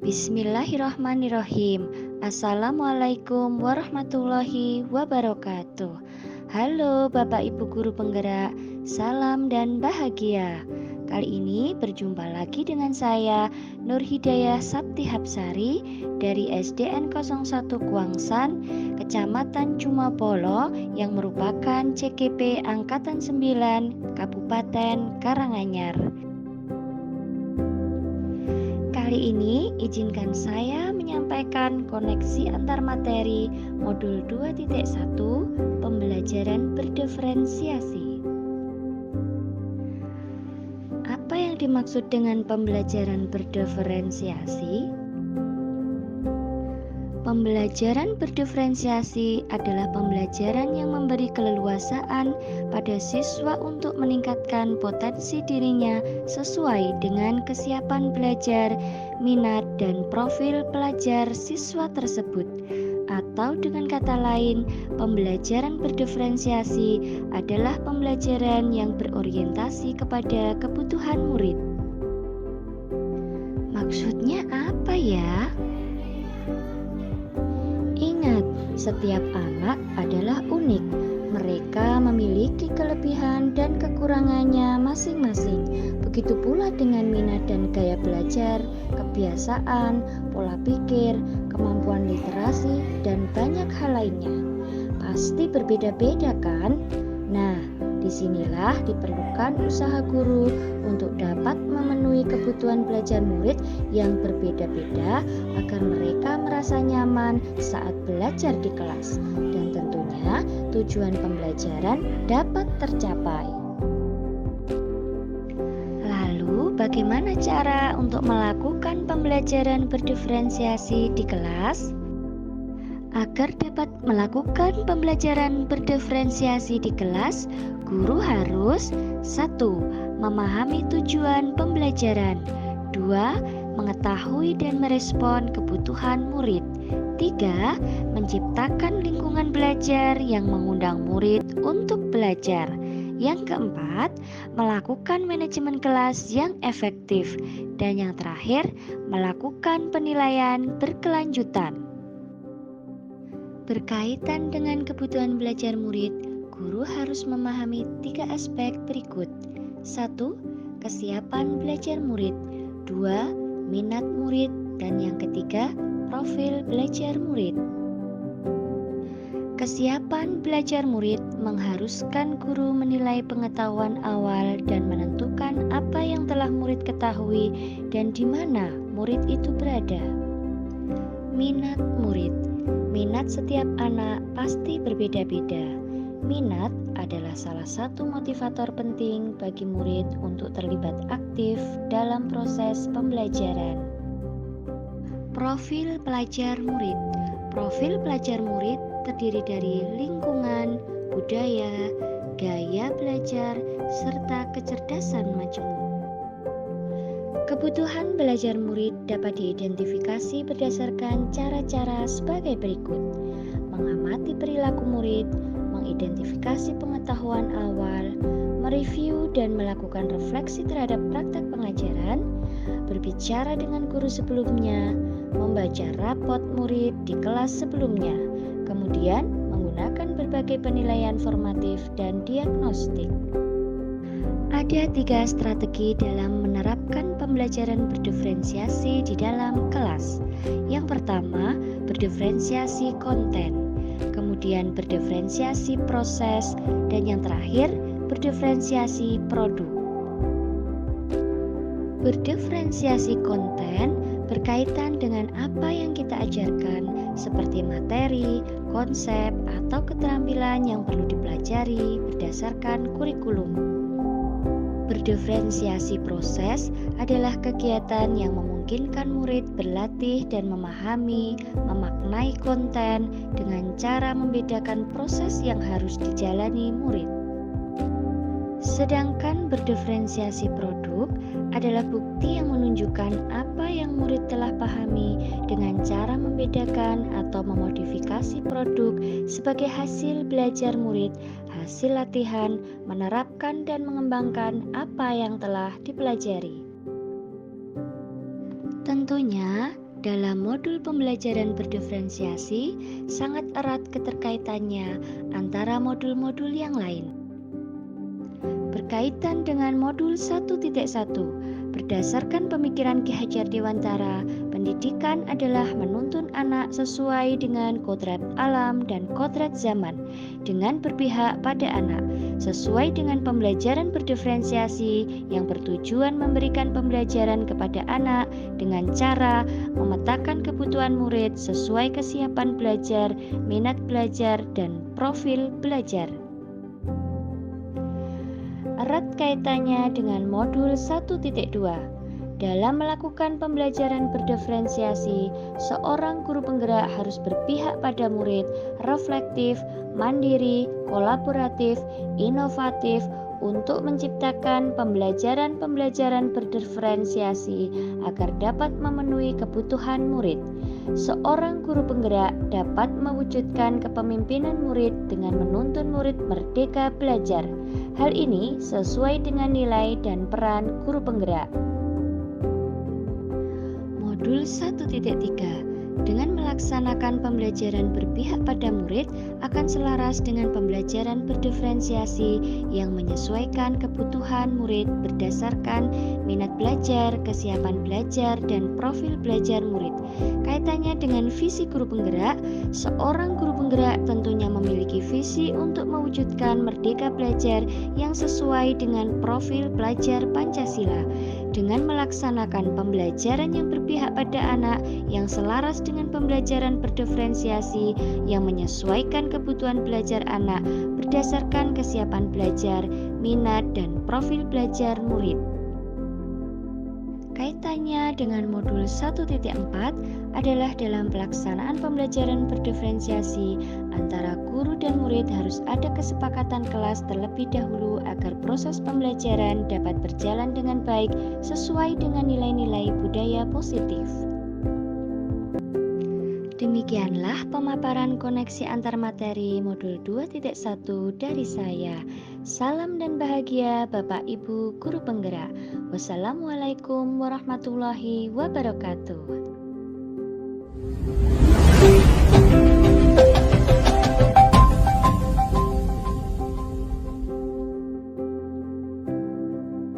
Bismillahirrahmanirrahim. Assalamualaikum warahmatullahi wabarakatuh. Halo Bapak Ibu Guru Penggerak, salam dan bahagia. Kali ini berjumpa lagi dengan saya Nur Hidayah Sapti Hapsari dari SDN 01 Kuangsan, Kecamatan Cumapolo yang merupakan CGP Angkatan 9, Kabupaten Karanganyar. Kali ini izinkan saya menyampaikan koneksi antar materi modul 2.1 pembelajaran berdiferensiasi. Apa yang dimaksud dengan pembelajaran berdiferensiasi? Pembelajaran berdiferensiasi adalah pembelajaran yang memberi keleluasaan pada siswa untuk meningkatkan potensi dirinya sesuai dengan kesiapan belajar, minat, dan profil pelajar siswa tersebut. Atau dengan kata lain, pembelajaran berdiferensiasi adalah pembelajaran yang berorientasi kepada kebutuhan murid. Maksudnya apa ya? Ingat, setiap anak adalah unik. Mereka memiliki kelebihan dan kekurangannya masing-masing. Begitu pula dengan minat dan gaya belajar, kebiasaan, pola pikir, kemampuan literasi, dan banyak hal lainnya. Pasti berbeda-beda kan? Nah, disinilah diperlukan usaha guru untuk dapat memenuhi kebutuhan belajar murid yang berbeda-beda agar mereka merasa nyaman saat belajar di kelas dan tentunya tujuan pembelajaran dapat tercapai. Lalu, bagaimana cara untuk melakukan pembelajaran berdiferensiasi di kelas? Agar dapat melakukan pembelajaran berdiferensiasi di kelas, guru harus 1. Memahami tujuan pembelajaran, 2. Mengetahui dan merespon kebutuhan murid, 3. Menciptakan lingkungan belajar yang mengundang murid untuk belajar. Yang keempat, melakukan manajemen kelas yang efektif. Dan yang terakhir, melakukan penilaian berkelanjutan. Berkaitan dengan kebutuhan belajar murid, guru harus memahami 3 aspek berikut. 1. Kesiapan belajar murid, 2. Minat murid, dan yang ketiga, profil belajar murid. Kesiapan belajar murid mengharuskan guru menilai pengetahuan awal dan menentukan apa yang telah murid ketahui dan di mana murid itu berada. Minat murid. Minat setiap anak pasti berbeda-beda. Minat adalah salah satu motivator penting bagi murid untuk terlibat aktif dalam proses pembelajaran. Profil pelajar murid. Profil pelajar murid terdiri dari lingkungan, budaya, gaya belajar, serta kecerdasan majmuk. Kebutuhan belajar murid dapat diidentifikasi berdasarkan cara-cara sebagai berikut: mengamati perilaku murid, mengidentifikasi pengetahuan awal, mereview dan melakukan refleksi terhadap praktek pengajaran, berbicara dengan guru sebelumnya, membaca rapot murid di kelas sebelumnya, kemudian menggunakan berbagai penilaian formatif dan diagnostik. Ada 3 strategi dalam menerapkan pembelajaran berdiferensiasi di dalam kelas. Yang pertama, berdiferensiasi konten, kemudian berdiferensiasi proses, dan yang terakhir, berdiferensiasi produk. Berdiferensiasi konten berkaitan dengan apa yang kita ajarkan, seperti materi, konsep, atau keterampilan yang perlu dipelajari berdasarkan kurikulum. Berdiferensiasi proses adalah kegiatan yang memungkinkan murid berlatih dan memahami, memaknai konten dengan cara membedakan proses yang harus dijalani murid. Sedangkan berdiferensiasi produk adalah bukti yang menunjukkan apa yang murid telah pahami dengan cara membedakan atau memodifikasi produk sebagai hasil belajar murid, hasil latihan, menerapkan dan mengembangkan apa yang telah dipelajari. Tentunya, Dalam modul pembelajaran berdiferensiasi, sangat erat keterkaitannya antara modul-modul yang lain. Berkaitan dengan modul 1.1, berdasarkan pemikiran Ki Hajar Dewantara, pendidikan adalah menuntun anak sesuai dengan kodrat alam dan kodrat zaman, dengan berpihak pada anak, sesuai dengan pembelajaran berdiferensiasi yang bertujuan memberikan pembelajaran kepada anak dengan cara memetakan kebutuhan murid sesuai kesiapan belajar, minat belajar, dan profil belajar. Erat kaitannya dengan modul 1.2. Dalam melakukan pembelajaran berdiferensiasi, seorang guru penggerak harus berpihak pada murid, reflektif, mandiri, kolaboratif, inovatif, untuk menciptakan pembelajaran-pembelajaran berdiferensiasi agar dapat memenuhi kebutuhan murid. Seorang guru penggerak dapat mewujudkan kepemimpinan murid dengan menuntun murid merdeka belajar. Hal ini sesuai dengan nilai dan peran guru penggerak. Modul 1.3. Dengan melaksanakan pembelajaran berpihak pada murid akan selaras dengan pembelajaran berdiferensiasi yang menyesuaikan kebutuhan murid berdasarkan minat belajar, kesiapan belajar, dan profil belajar murid. Kaitannya dengan visi guru penggerak, seorang guru penggerak tentunya memiliki visi untuk mewujudkan merdeka belajar yang sesuai dengan profil pelajar Pancasila. Dengan melaksanakan pembelajaran yang berpihak pada anak yang selaras dengan pembelajaran berdiferensiasi yang menyesuaikan kebutuhan belajar anak berdasarkan kesiapan belajar, minat, dan profil belajar murid. Kaitannya dengan modul 1.4 adalah dalam pelaksanaan pembelajaran berdiferensiasi antara guru dan murid harus ada kesepakatan kelas terlebih dahulu agar proses pembelajaran dapat berjalan dengan baik sesuai dengan nilai-nilai budaya positif. Demikianlah pemaparan koneksi antar materi modul 2.1 dari saya. Salam dan bahagia Bapak Ibu Guru Penggerak. Wassalamualaikum warahmatullahi wabarakatuh.